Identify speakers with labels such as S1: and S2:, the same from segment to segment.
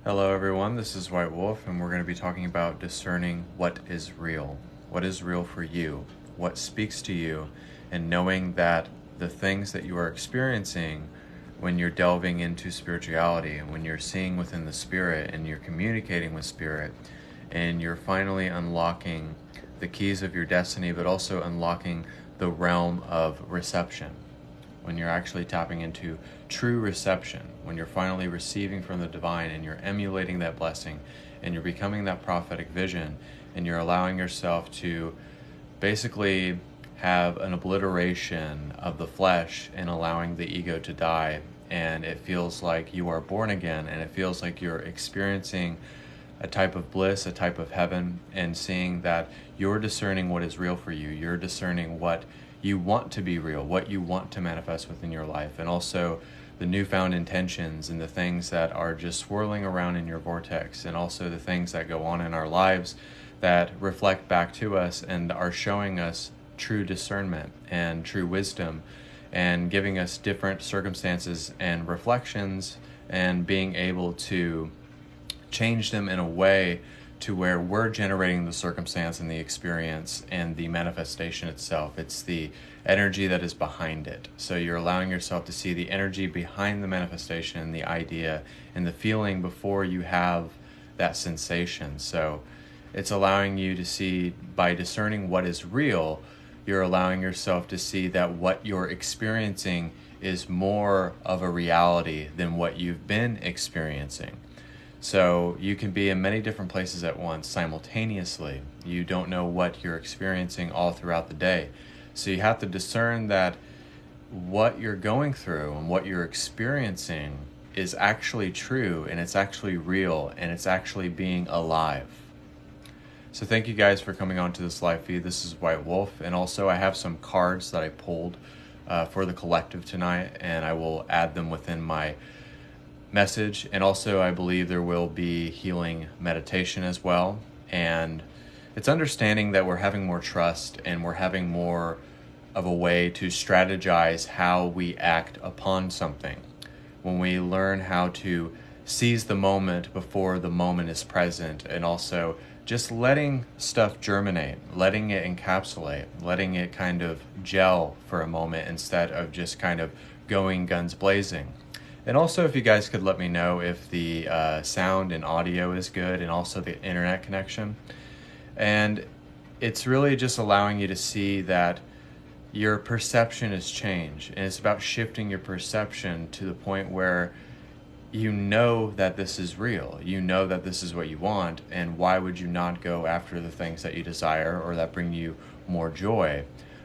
S1: Hello everyone, this is White Wolf, and we're going to be talking about discerning what is real. What is real for you? What speaks to you? And knowing that the things that you are experiencing when you're delving into spirituality, and when you're seeing within the spirit, and you're communicating with spirit, and you're finally unlocking the keys of your destiny, but also unlocking the realm of reception. When you're actually tapping into true reception, when you're finally receiving from the divine and you're emulating that blessing and you're becoming that prophetic vision and you're allowing yourself to basically have an obliteration of the flesh and allowing the ego to die, and it feels like you are born again, and it feels like you're experiencing a type of bliss, a type of heaven, and seeing that you're discerning what is real for you. You're discerning what you want to be real, what you want to manifest within your life, and also the newfound intentions and the things that are just swirling around in your vortex, and also the things that go on in our lives that reflect back to us and are showing us true discernment and true wisdom, and giving us different circumstances and reflections, and being able to change them in a way to where we're generating the circumstance and the experience and the manifestation itself. It's the energy that is behind it. So you're allowing yourself to see the energy behind the manifestation, the idea, and the feeling before you have that sensation. So it's allowing you to see, by discerning what is real, you're allowing yourself to see that what you're experiencing is more of a reality than what you've been experiencing. So you can be in many different places at once simultaneously. You don't know what you're experiencing all throughout the day. So you have to discern that what you're going through and what you're experiencing is actually true, and it's actually real, and it's actually being alive. So thank you guys for coming on to this live feed. This is White Wolf, and also I have some cards that I pulled for the collective tonight, and I will add them within my message. And also I believe there will be healing meditation as well, and it's understanding that we're having more trust and we're having more of a way to strategize how we act upon something. When we learn how to seize the moment before the moment is present, and also just letting stuff germinate, letting it encapsulate, letting it kind of gel for a moment instead of just kind of going guns blazing. And also, if you guys could let me know if the sound and audio is good, and also the internet connection. And it's really just allowing you to see that your perception has changed, and it's about shifting your perception to the point where you know that this is real, you know that this is what you want, and why would you not go after the things that you desire or that bring you more joy?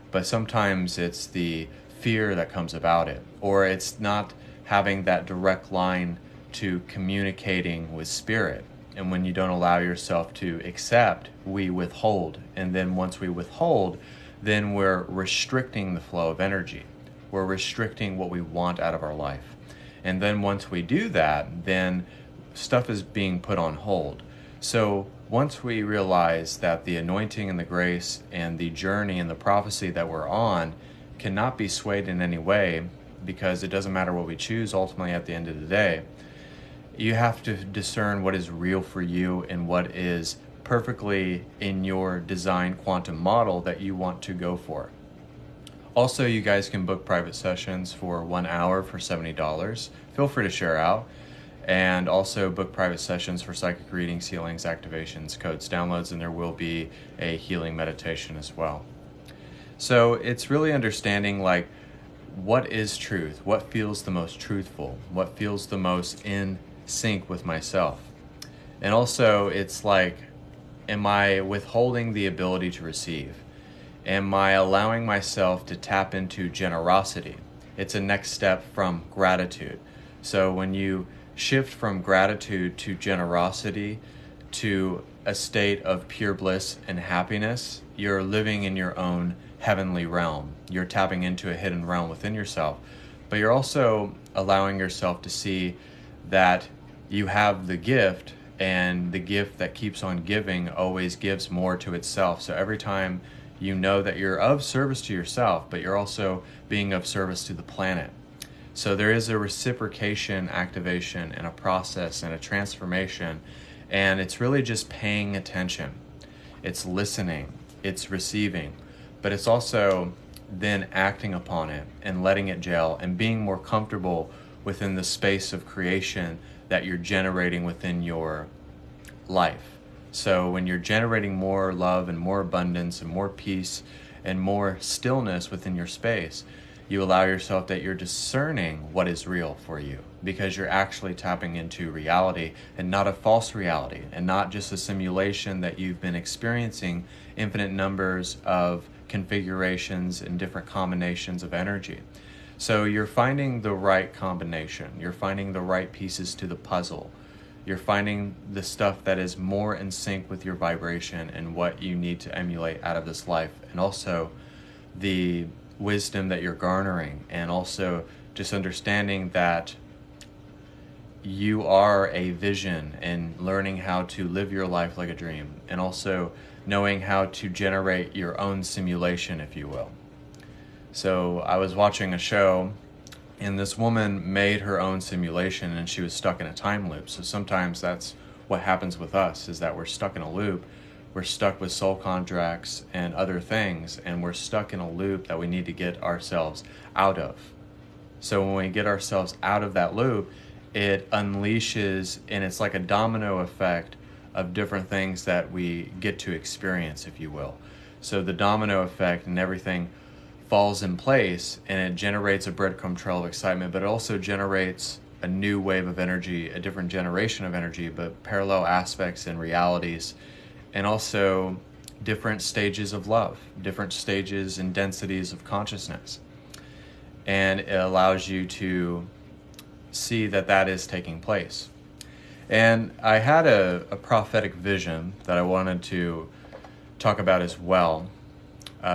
S1: But sometimes it's the fear that comes about it, or it's not having that direct line to communicating with spirit. And when you don't allow yourself to accept, we withhold. And then once we withhold, then we're restricting the flow of energy. We're restricting what we want out of our life. And then once we do that, then stuff is being put on hold. So once we realize that the anointing and the grace and the journey and the prophecy that we're on cannot be swayed in any way, because it doesn't matter what we choose ultimately at the end of the day, you have to discern what is real for you and what is perfectly in your design quantum model that you want to go for. Also, you guys can book private sessions for 1 hour for $70. Feel free to share out. And also book private sessions for psychic readings, healings, activations, codes, downloads, and there will be a healing meditation as well. So it's really understanding, like, what is truth? What feels the most truthful? What feels the most in sync with myself? And also, it's like, am I withholding the ability to receive? Am I allowing myself to tap into generosity? It's a next step from gratitude. So when you shift from gratitude to generosity to a state of pure bliss and happiness, you're living in your own heavenly realm. You're tapping into a hidden realm within yourself, but you're also allowing yourself to see that you have the gift, and the gift that keeps on giving always gives more to itself. So every time you know that you're of service to yourself, but you're also being of service to the planet. So there is a reciprocation activation and a process and a transformation, and it's really just paying attention. It's listening, it's receiving, but it's also then acting upon it and letting it gel and being more comfortable within the space of creation that you're generating within your life. So when you're generating more love and more abundance and more peace and more stillness within your space, you allow yourself that you're discerning what is real for you, because you're actually tapping into reality and not a false reality, and not just a simulation that you've been experiencing infinite numbers of configurations and different combinations of energy. So you're finding the right combination, you're finding the right pieces to the puzzle, you're finding the stuff that is more in sync with your vibration and what you need to emulate out of this life, and also the wisdom that you're garnering, and also just understanding that you are a vision and learning how to live your life like a dream, and also knowing how to generate your own simulation, if you will. So I was watching a show, and this woman made her own simulation, and she was stuck in a time loop. So sometimes that's what happens with us, is that we're stuck in a loop. We're stuck with soul contracts and other things, and we're stuck in a loop that we need to get ourselves out of. So when we get ourselves out of that loop, it unleashes, and it's like a domino effect of different things that we get to experience, if you will. So the domino effect and everything falls in place, and it generates a breadcrumb trail of excitement, but it also generates a new wave of energy, a different generation of energy, but parallel aspects and realities, and also different stages of love, different stages and densities of consciousness. And it allows you to see that that is taking place. And I had a prophetic vision that I wanted to talk about as well.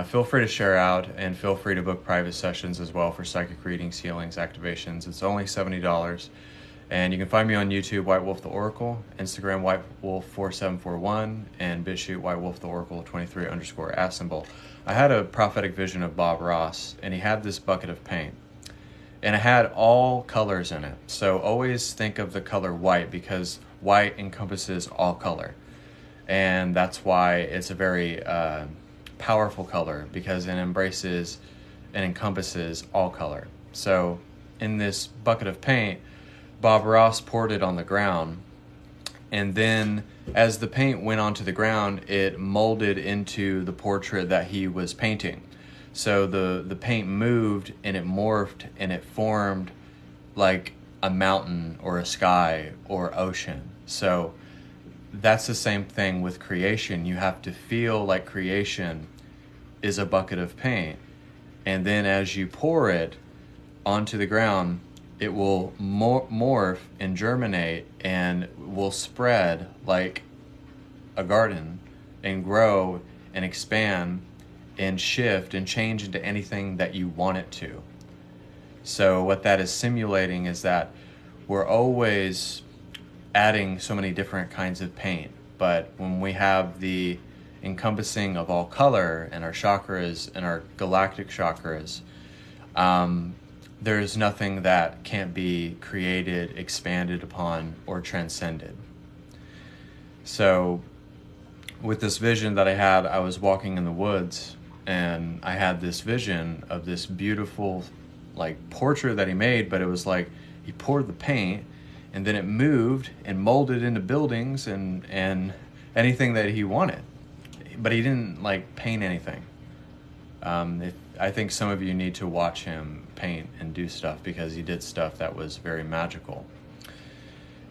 S1: Feel free to share out, and feel free to book private sessions as well for psychic readings, healings, activations. It's only $70. And you can find me on YouTube, White Wolf the Oracle, Instagram, whitewolf4741, and BitChute, whitewolftheoracle23_@ I had a prophetic vision of Bob Ross, and he had this bucket of paint. And it had all colors in it. So always think of the color white, because white encompasses all color. And that's why it's a very powerful color, because it embraces and encompasses all color. So in this bucket of paint, Bob Ross poured it on the ground, and then as the paint went onto the ground, it molded into the portrait that he was painting. So the paint moved, and it morphed, and it formed like a mountain or a sky or ocean. So that's the same thing with creation. You have to feel like creation is a bucket of paint, and then as you pour it onto the ground, it will morph and germinate and will spread like a garden and grow and expand and shift and change into anything that you want it to. So what that is simulating is that we're always adding so many different kinds of paint, but when we have the encompassing of all color and our chakras and our galactic chakras, there's nothing that can't be created, expanded upon, or transcended. So with this vision that I had, I was walking in the woods, and I had this vision of this beautiful like portrait that he made, but it was like he poured the paint, and then it moved and molded into buildings and anything that he wanted. But he didn't like paint anything. I think some of you need to watch him paint and do stuff, because he did stuff that was very magical.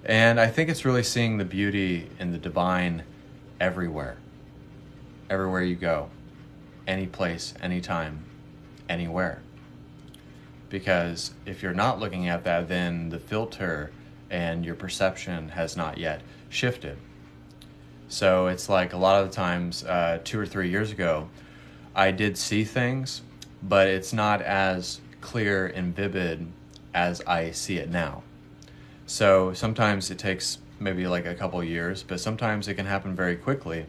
S1: And I think it's really seeing the beauty and the divine everywhere. Everywhere you go. Any place, anytime, anywhere. Because if you're not looking at that, then the filter and your perception has not yet shifted. So it's like a lot of the times, 2 or 3 years ago, I did see things, but it's not as clear and vivid as I see it now. So sometimes it takes maybe like a couple years, but sometimes it can happen very quickly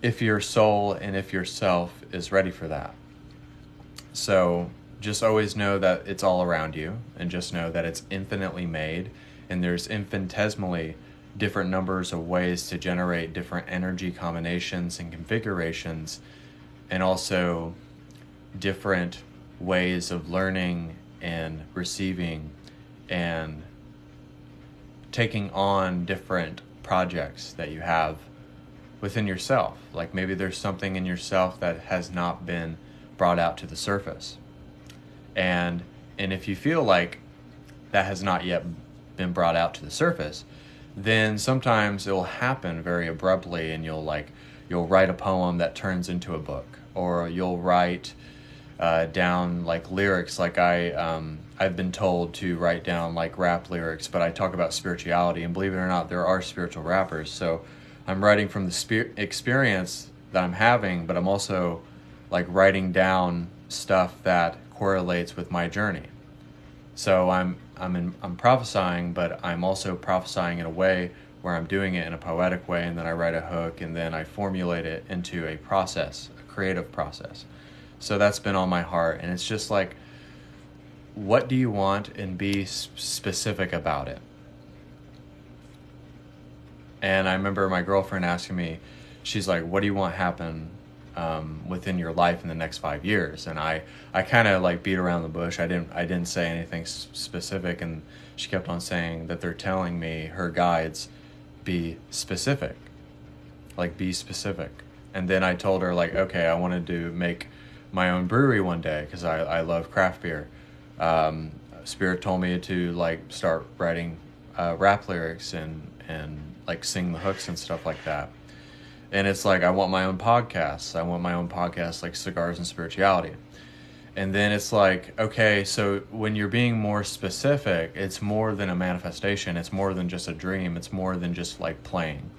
S1: if your soul and if your self is ready for that. So just always know that it's all around you, and just know that it's infinitely made, and there's infinitesimally different numbers of ways to generate different energy combinations and configurations, and also different ways of learning and receiving and taking on different projects that you have within yourself. Like maybe there's something in yourself that has not been brought out to the surface. And if you feel like that has not yet been brought out to the surface, then sometimes it will happen very abruptly, and you'll write a poem that turns into a book, or you'll write down like lyrics. Like I've been told to write down like rap lyrics, but I talk about spirituality, and believe it or not, there are spiritual rappers. So I'm writing from the experience that I'm having, but I'm also like writing down stuff that correlates with my journey. So I'm prophesying, but I'm also prophesying in a way where I'm doing it in a poetic way, and then I write a hook, and then I formulate it into a process, a creative process. So that's been on my heart, and it's just like, what do you want, and be specific about it. And I remember my girlfriend asking me, she's like, what do you want happen within your life in the next 5 years? And I kind of like beat around the bush. I didn't say anything specific, and she kept on saying that they're telling me, her guides, be specific. Like, be specific. And then I told her, like, okay, I wanted to make my own brewery one day because I love craft beer. Spirit told me to like start writing rap lyrics and like sing the hooks and stuff like that. And it's like, I want my own podcasts. I want my own podcast, like Cigars and Spirituality. And then it's like, okay, so when you're being more specific, it's more than a manifestation. It's more than just a dream. It's more than just like playing.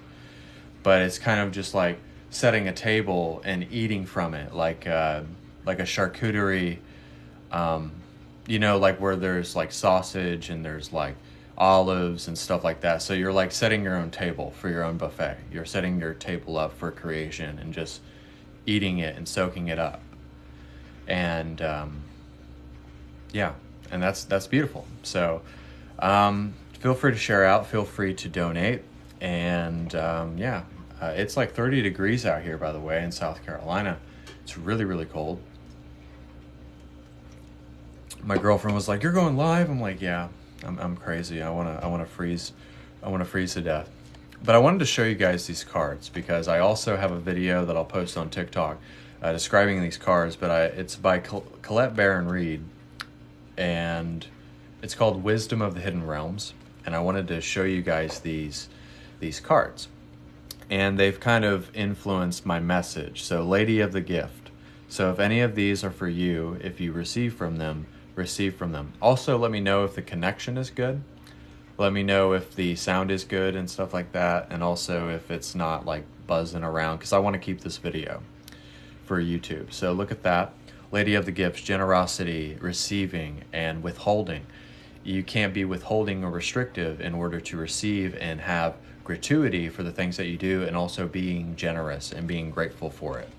S1: But it's kind of just like setting a table and eating from it, like a charcuterie, like where there's like sausage and there's like olives and stuff like that. So you're like setting your own table for your own buffet. You're setting your table up for creation and just eating it and soaking it up. And and that's beautiful. So feel free to share out, feel free to donate. And it's like 30 degrees out here, by the way, in South Carolina. It's really, really cold. My girlfriend was like, "You're going live?" I'm like, "Yeah, I'm crazy. I wanna freeze. I wanna freeze to death." But I wanted to show you guys these cards because I also have a video that I'll post on TikTok describing these cards. But it's by Colette Baron Reed, and it's called Wisdom of the Hidden Realms. And I wanted to show you guys these cards, and they've kind of influenced my message. So, Lady of the Gift. So if any of these are for you, if you receive from them, receive from them. Also, let me know if the connection is good. Let me know if the sound is good and stuff like that. And also if it's not like buzzing around, because I want to keep this video for YouTube. So look at that. Lady of the Gifts, generosity, receiving, and withholding. You can't be withholding or restrictive in order to receive and have gratuity for the things that you do, and also being generous and being grateful for it.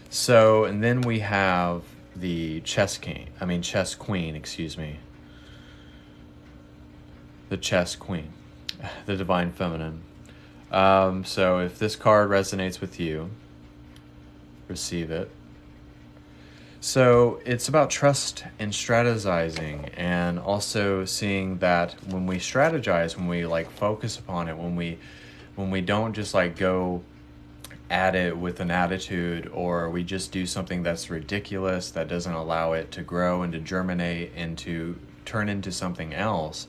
S1: So, and then we have the chess queen, the chess queen, the divine feminine. So if this card resonates with you, receive it. So it's about trust and strategizing, and also seeing that when we strategize, when we like focus upon it, when we don't just like go at it with an attitude, or we just do something that's ridiculous, that doesn't allow it to grow and to germinate and to turn into something else,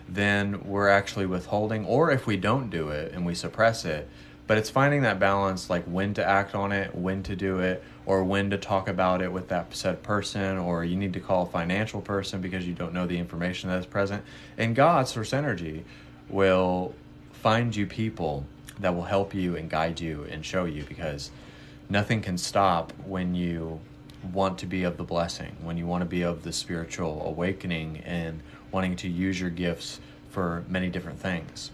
S1: then we're actually withholding. Or if we don't do it and we suppress it, but it's finding that balance, like when to act on it, when to do it, or when to talk about it with that said person, or you need to call a financial person because you don't know the information that is present. And God, source energy, will find you people that will help you and guide you and show you, because nothing can stop when you want to be of the blessing, when you want to be of the spiritual awakening and wanting to use your gifts for many different things.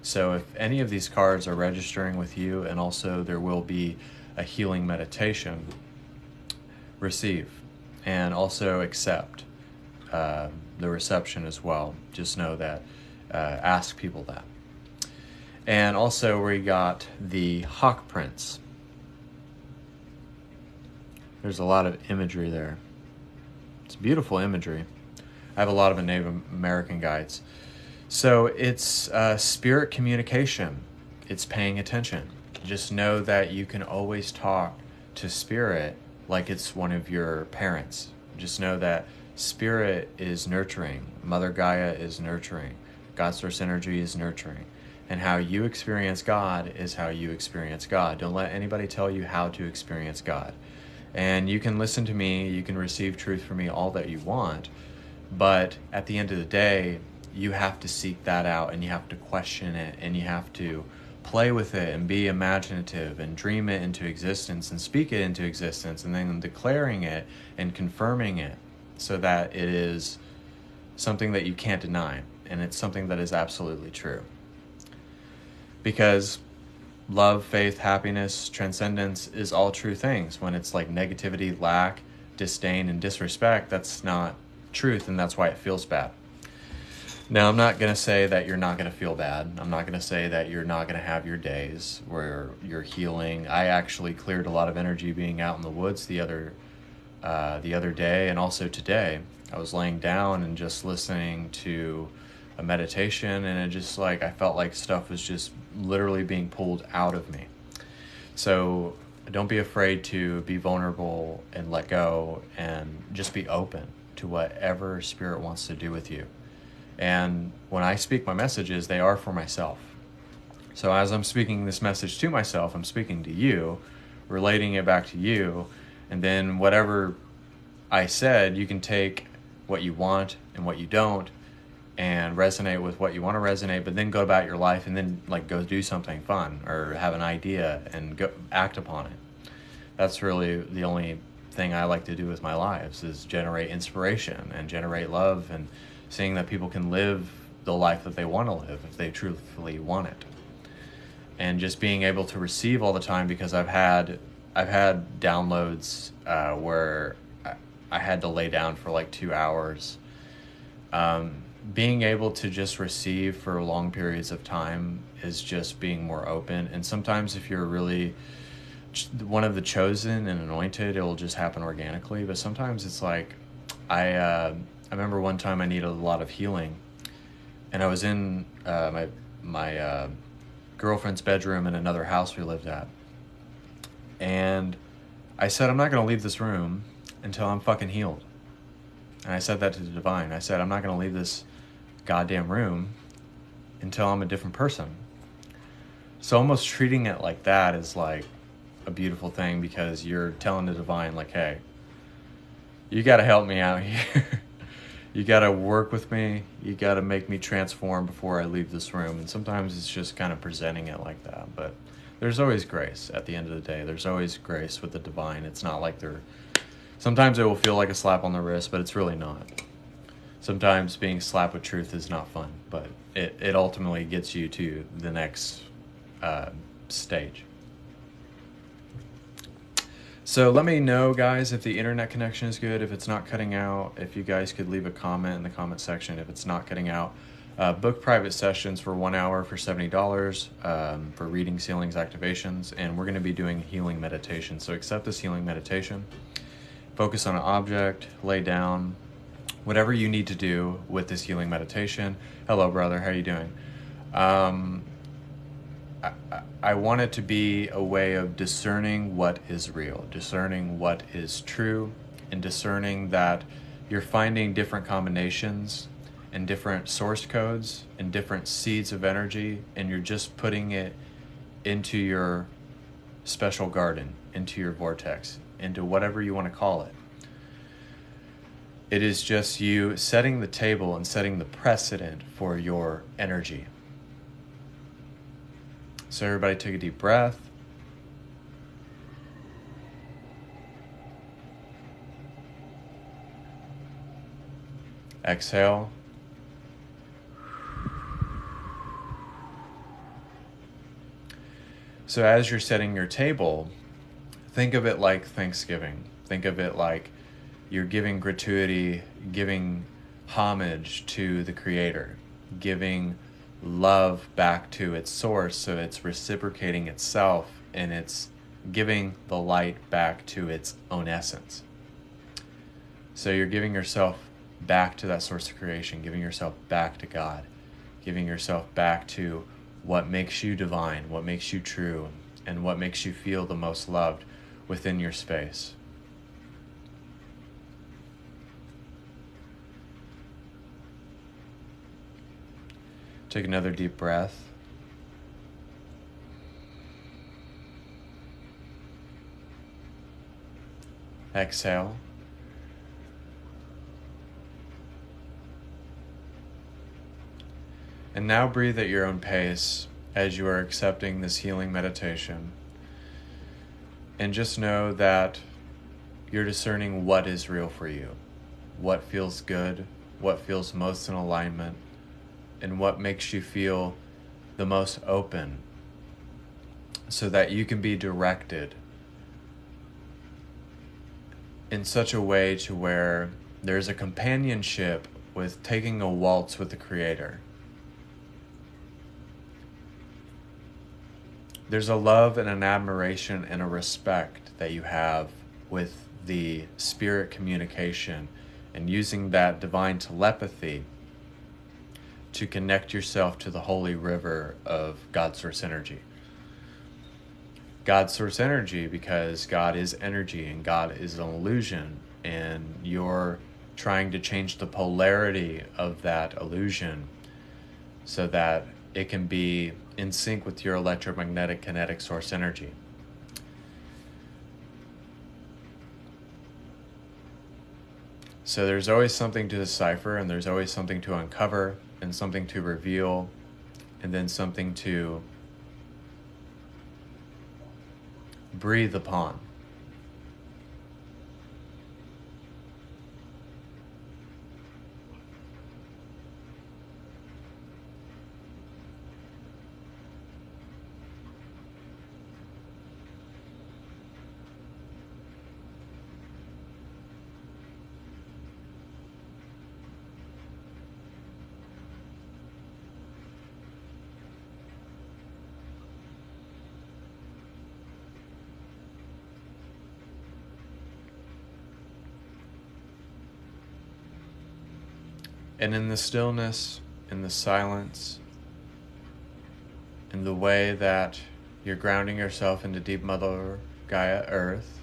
S1: So if any of these cards are registering with you, and also there will be a healing meditation, receive. and also accept the reception as well. Just know that. Ask people that. And also we got the hawk prints. There's a lot of imagery there. It's beautiful imagery. I have a lot of Native American guides. So it's spirit communication. It's paying attention. Just know that you can always talk to spirit like it's one of your parents. Just know that spirit is nurturing. Mother Gaia is nurturing. God Source Energy is nurturing. And how you experience God is how you experience God. Don't let anybody tell you how to experience God. And you can listen to me, you can receive truth from me all that you want, but at the end of the day, you have to seek that out, and you have to question it, and you have to play with it and be imaginative and dream it into existence and speak it into existence, and then declaring it and confirming it so that it is something that you can't deny, and it's something that is absolutely true. Because love, faith, happiness, transcendence is all true things. When it's like negativity, lack, disdain, and disrespect, that's not truth, and that's why it feels bad. Now, I'm not going to say that you're not going to feel bad. I'm not going to say that you're not going to have your days where you're healing. I actually cleared a lot of energy being out in the woods the other day, and also today. I was laying down and just listening to a meditation, and it just like, I felt like stuff was just literally being pulled out of me. So don't be afraid to be vulnerable and let go, and just be open to whatever spirit wants to do with you. And when I speak my messages, they are for myself. So as I'm speaking this message to myself, I'm speaking to you, relating it back to you, and then whatever I said, you can take what you want and what you don't, and resonate with what you want to resonate, but then go about your life, and then like go do something fun or have an idea and go act upon it. That's really the only thing I like to do with my lives, is generate inspiration and generate love, and seeing that people can live the life that they want to live if they truthfully want it. And just being able to receive all the time, because I've had downloads where I had to lay down for like 2 hours. Being able to just receive for long periods of time is just being more open. And sometimes if you're really one of the chosen and anointed, it will just happen organically. But sometimes it's like, I remember one time I needed a lot of healing, and I was in my girlfriend's bedroom in another house we lived at. And I said, I'm not going to leave this room until I'm fucking healed. And I said that to the divine. I said, I'm not going to leave this goddamn room until I'm a different person. So almost treating it like that is like a beautiful thing, because you're telling the divine, like, hey, you got to help me out here. You got to work with me. You got to make me transform before I leave this room. And sometimes it's just kind of presenting it like that. But there's always grace at the end of the day. There's always grace with the divine. It's not like sometimes it will feel like a slap on the wrist, but it's really not. Sometimes being slapped with truth is not fun, but it ultimately gets you to the next stage. So let me know, guys, if the internet connection is good, if it's not cutting out, if you guys could leave a comment in the comment section if it's not cutting out. Book private sessions for 1 hour for $70 for readings, healings, activations, and we're going to be doing healing meditation. So accept this healing meditation. Focus on an object, lay down, whatever you need to do with this healing meditation. Hello, brother. How are you doing? I want it to be a way of discerning what is real, discerning what is true, and discerning that you're finding different combinations and different source codes and different seeds of energy, and you're just putting it into your special garden, into your vortex, into whatever you want to call it. It is just you setting the table and setting the precedent for your energy. So everybody take a deep breath. Exhale. So as you're setting your table, think of it like Thanksgiving. Think of it like you're giving gratuity, giving homage to the Creator, giving love back to its source, so it's reciprocating itself and it's giving the light back to its own essence. So you're giving yourself back to that source of creation, giving yourself back to God, giving yourself back to what makes you divine, what makes you true, and what makes you feel the most loved within your space. Take another deep breath. Exhale. And now breathe at your own pace as you are accepting this healing meditation. And just know that you're discerning what is real for you, what feels good, what feels most in alignment, and what makes you feel the most open, so that you can be directed in such a way to where there's a companionship with taking a waltz with the Creator. There's a love and an admiration and a respect that you have with the spirit communication and using that divine telepathy to connect yourself to the holy river of God Source energy. God Source energy, because God is energy and God is an illusion, and you're trying to change the polarity of that illusion so that it can be in sync with your electromagnetic kinetic source energy. So there's always something to decipher, and there's always something to uncover, and something to reveal, and then something to breathe upon. And in the stillness, in the silence, in the way that you're grounding yourself into deep Mother Gaia Earth,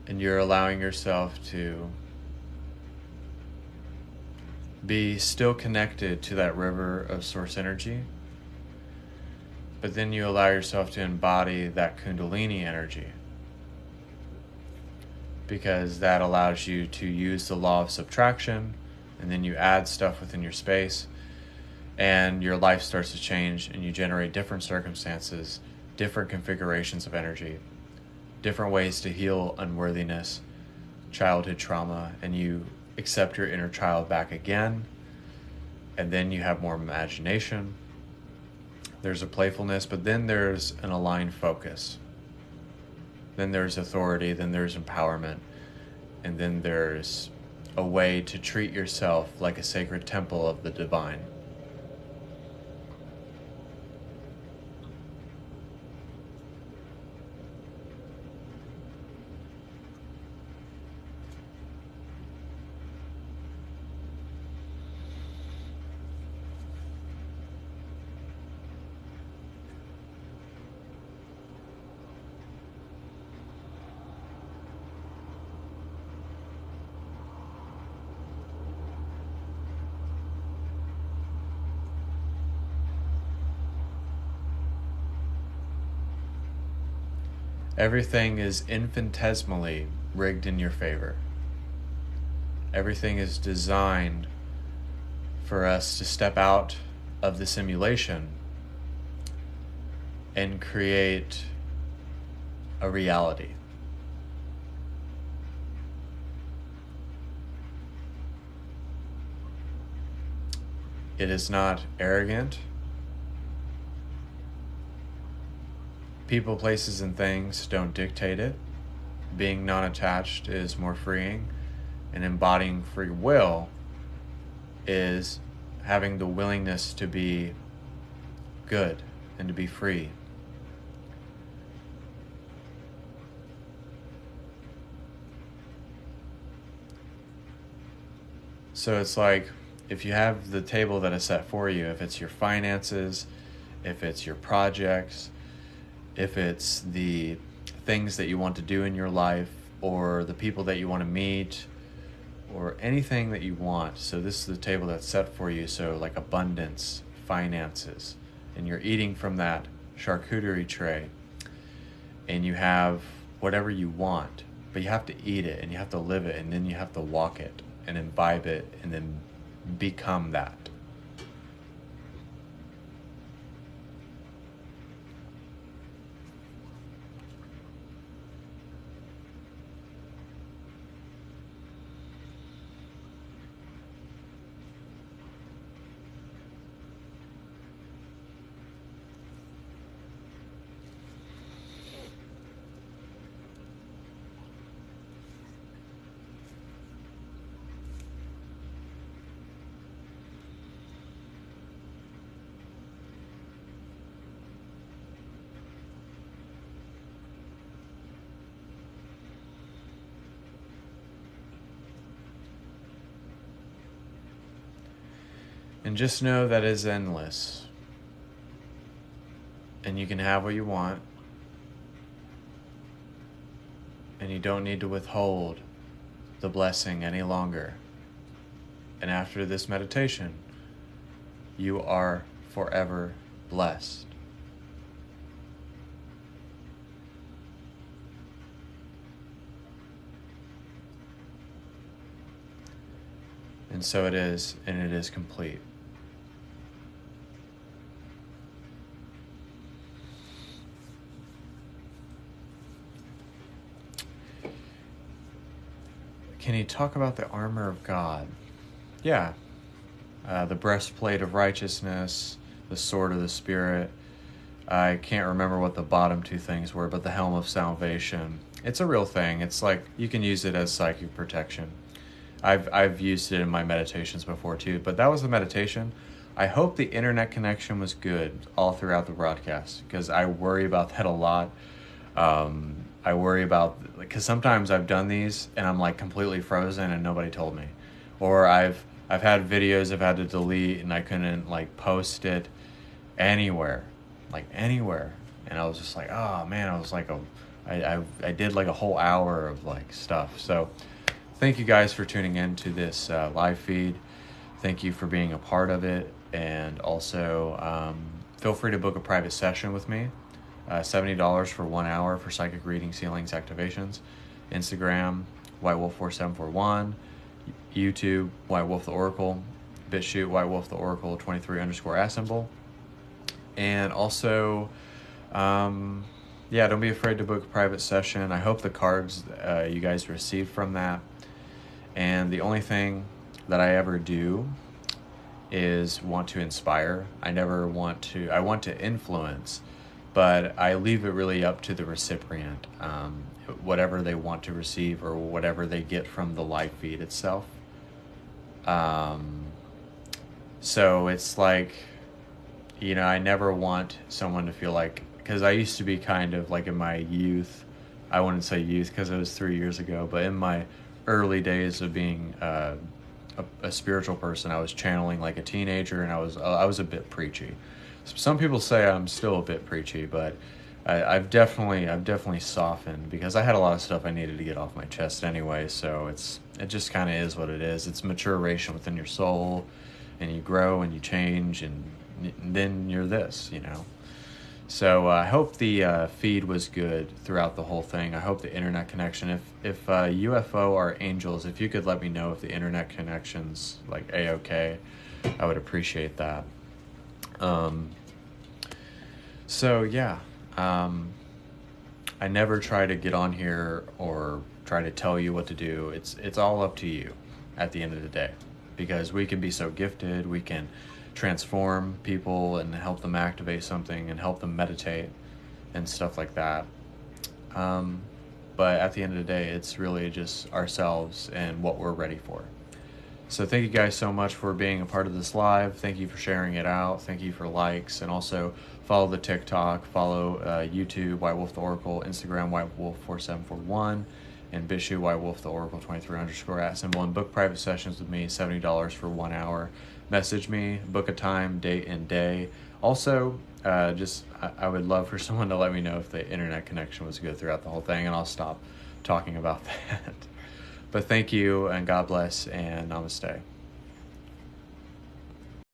S1: and you're allowing yourself to be still connected to that river of source energy, but then you allow yourself to embody that Kundalini energy, because that allows you to use the law of subtraction, and then you add stuff within your space, and your life starts to change, and you generate different circumstances, different configurations of energy, different ways to heal unworthiness, childhood trauma, and you accept your inner child back again, and then you have more imagination. There's a playfulness, but then there's an aligned focus. Then there's authority, then there's empowerment, and then there's a way to treat yourself like a sacred temple of the divine. Everything is infinitesimally rigged in your favor. Everything is designed for us to step out of the simulation and create a reality. It is not arrogant. People, places, and things don't dictate it. Being non-attached is more freeing, and embodying free will is having the willingness to be good and to be free. So it's like, if you have the table that is set for you, if it's your finances, if it's your projects, if it's the things that you want to do in your life, or the people that you want to meet, or anything that you want. So this is the table that's set for you. So like abundance, finances, and you're eating from that charcuterie tray, and you have whatever you want, but you have to eat it and you have to live it, and then you have to walk it and imbibe it and then become that. And just know that is endless. And you can have what you want. And you don't need to withhold the blessing any longer. And after this meditation, you are forever blessed. And so it is, and it is complete. Can you talk about the armor of God? Yeah. The breastplate of righteousness, the sword of the Spirit. I can't remember what the bottom two things were, but the helm of salvation. It's a real thing. It's like you can use it as psychic protection. I've used it in my meditations before too, but that was the meditation. I hope the internet connection was good all throughout the broadcast, because I worry about that a lot. I worry about, because sometimes I've done these and I'm like completely frozen and nobody told me, or I've had videos I've had to delete and I couldn't like post it anywhere, and I was just like, oh man, I was like I did like a whole hour of like stuff. So thank you guys for tuning in to this live feed. Thank you for being a part of it, and also feel free to book a private session with me. $70 for 1 hour for psychic readings, healings, activations. Instagram, whitewolf4741. YouTube, whitewolftheoracle. BitChute, whitewolftheoracle23_@ And also, don't be afraid to book a private session. I hope the cards you guys received from that. And the only thing that I ever do is want to inspire. I want to influence, but I leave it really up to the recipient, whatever they want to receive or whatever they get from the live feed itself. So it's like, I never want someone to feel like, because I used to be kind of like in my youth, I wouldn't say youth because it was 3 years ago, but in my early days of being a spiritual person, I was channeling like a teenager, and I was a bit preachy. Some people say I'm still a bit preachy, but I've definitely softened, because I had a lot of stuff I needed to get off my chest anyway. So it just kind of is what it is. It's maturation within your soul, and you grow and you change, and then you're this, So I hope the feed was good throughout the whole thing. I hope the internet connection, if UFO or angels, if you could let me know if the internet connection's like A-okay, I would appreciate that. I never try to get on here or try to tell you what to do. It's all up to you at the end of the day, because we can be so gifted. We can transform people and help them activate something and help them meditate. and stuff like that. But at the end of the day, it's really just ourselves and what we're ready for. So thank you guys so much for being a part of this live. Thank you for sharing it out. Thank you for likes, and also follow the TikTok, follow YouTube, White Wolf the Oracle, Instagram, whitewolf4741, and Bishu, White Wolf the Oracle 23_@, and book private sessions with me, $70 for 1 hour. Message me, book a time, date, and day. Also, I would love for someone to let me know if the internet connection was good throughout the whole thing, and I'll stop talking about that. But thank you, and God bless, and namaste.